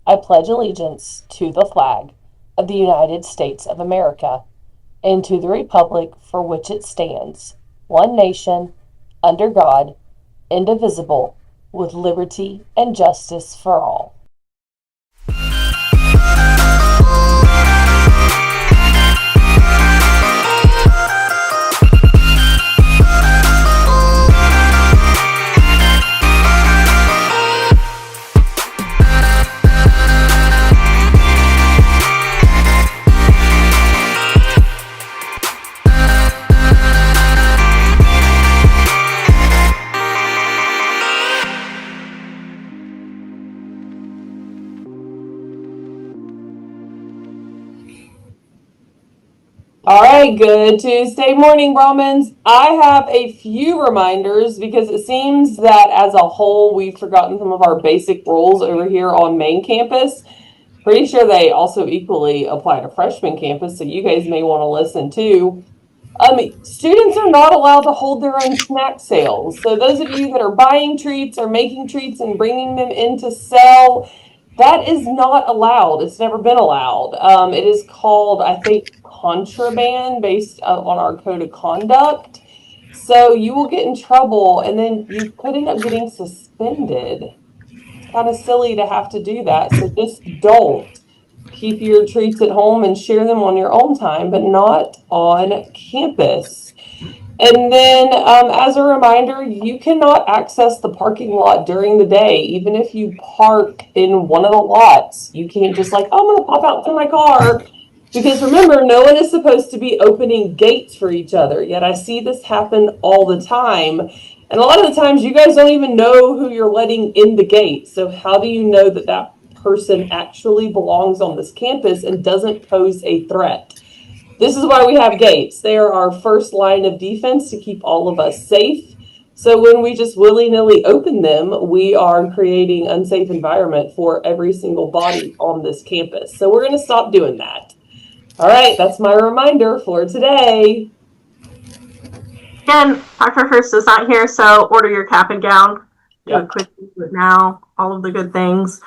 I pledge allegiance to the flag of the United States of America and to the republic for which it stands, one nation, under God, indivisible, with liberty and justice for all. All right, good Tuesday morning, Brahmins. I have a few reminders because it seems that as a whole, we've forgotten some of our basic rules over here on main campus. Pretty sure they also equally apply to freshman campus, so you guys may want to listen too. Students are not allowed to hold their own snack sales. So those of you that are buying treats or making treats and bringing them in to sell, that is not allowed. It's never been allowed. It is called, I think, contraband based on our code of conduct. So you will get in trouble and then you could end up getting suspended. It's kind of silly to have to do that. So just don't. Keep your treats at home and share them on your own time, but not on campus. And then, as a reminder, you cannot access the parking lot during the day, even if you park in one of the lots. You can't just like, oh, I'm going to pop out to my car. Because remember, no one is supposed to be opening gates for each other. Yet I see this happen all the time. And a lot of the times, you guys don't even know who you're letting in the gate. So how do you know that that person actually belongs on this campus and doesn't pose a threat? This is why we have gates. They are our first line of defense to keep all of us safe. So when we just willy-nilly open them, we are creating an unsafe environment for every single body on this campus. So we're going to stop doing that. All right, that's my reminder for today. Again, Dr. Hurst is not here, so order your cap and gown. Do it quickly, do it now, all of the good things.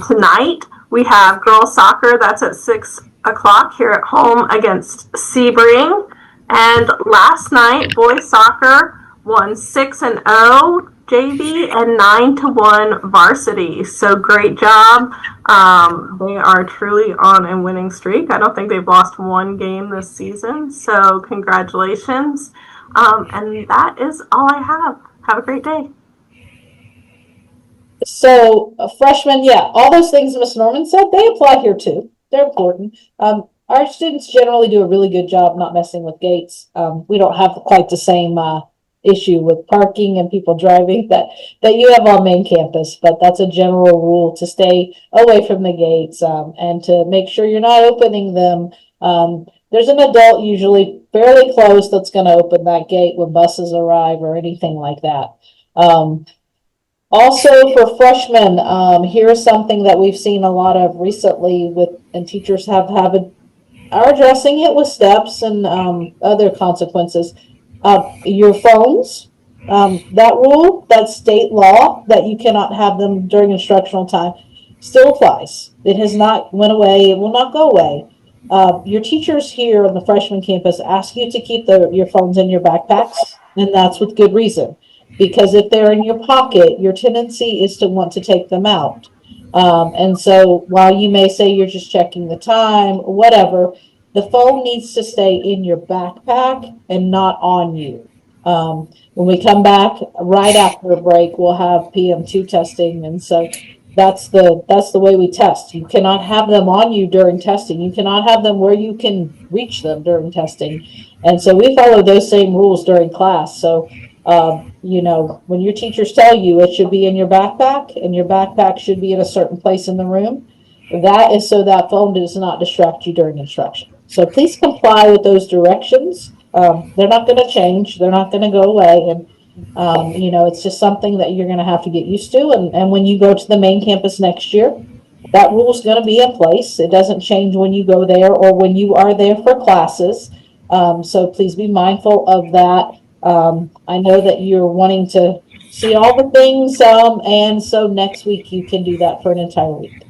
Tonight, we have girls soccer. That's at 6 o'clock here at home against Sebring. And last night, boys soccer won 6-0 JV and 9-1 varsity. So great job. They are truly on a winning streak. I don't think they've lost one game this season. So congratulations. And that is all I have. Have a great day. So freshmen, yeah, all those things Ms. Norman said, they apply here too. They're important. Our students generally do a really good job not messing with gates. We don't have quite the same issue with parking and people driving that you have on main campus, but that's a general rule to stay away from the gates and to make sure you're not opening them. There's an adult usually fairly close that's going to open that gate when buses arrive or anything like that. Also for freshmen, here's something that we've seen a lot of recently and teachers are addressing it with steps and other consequences. Your phones, that rule, that state law that you cannot have them during instructional time still applies. It has not went away. It will not go away. Your teachers here on the freshman campus ask you to keep your phones in your backpacks, and that's with good reason. Because if they're in your pocket, your tendency is to want to take them out. And so while you may say you're just checking the time, whatever, the phone needs to stay in your backpack and not on you. When we come back right after a break, we'll have PM2 testing. And so that's the way we test. You cannot have them on you during testing. You cannot have them where you can reach them during testing. And so we follow those same rules during class. So when your teachers tell you it should be in your backpack and your backpack should be in a certain place in the room, that is so that phone does not distract you during instruction. So please comply with those directions. They're not going to change. They're not going to go away. And, it's just something that you're going to have to get used to. And when you go to the main campus next year, that rule is going to be in place. It doesn't change when you go there or when you are there for classes. So please be mindful of that. I know that you're wanting to see all the things, and so next week you can do that for an entire week.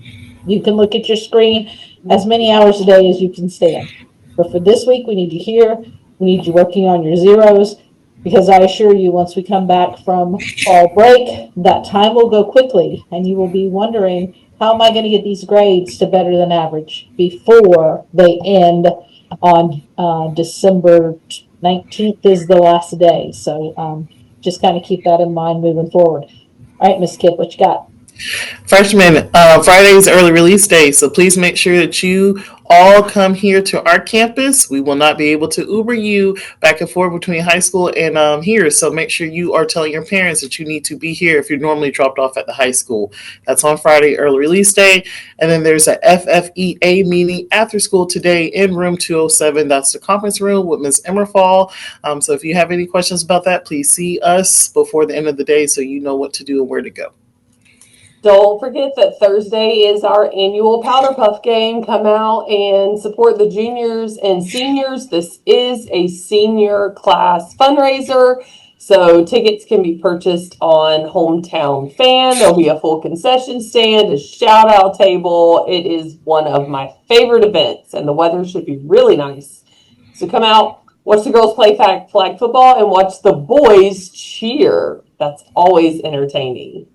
You can look at your screen as many hours a day as you can stand. But for this week, we need you here. We need you working on your zeros, because I assure you, once we come back from fall break, that time will go quickly and you will be wondering, how am I going to get these grades to better than average before they end on December 19th is the last day. So just kind of keep that in mind moving forward. All right, Miss Kidd, what you got? Freshmen, Friday is early release day, so please make sure that you all come here to our campus. We will not be able to Uber you back and forth between high school and here, so make sure you are telling your parents that you need to be here if you're normally dropped off at the high school. That's on Friday, early release day. And then there's a FFEA meeting after school today in room 207. That's the conference room with Ms. Emmerfall. So if you have any questions about that, please see us before the end of the day so you know what to do and where to go. Don't forget that Thursday is our annual Powder Puff game. Come out and support the juniors and seniors. This is a senior class fundraiser, so tickets can be purchased on Hometown Fan. There'll be a full concession stand, a shout out table. It is one of my favorite events, and the weather should be really nice. So come out, watch the girls play flag football, and watch the boys cheer. That's always entertaining.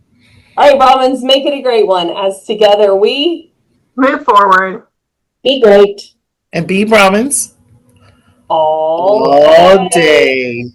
All right, Brahmins, make it a great one. As together we Move forward. Be great. And be Brahmins all all day.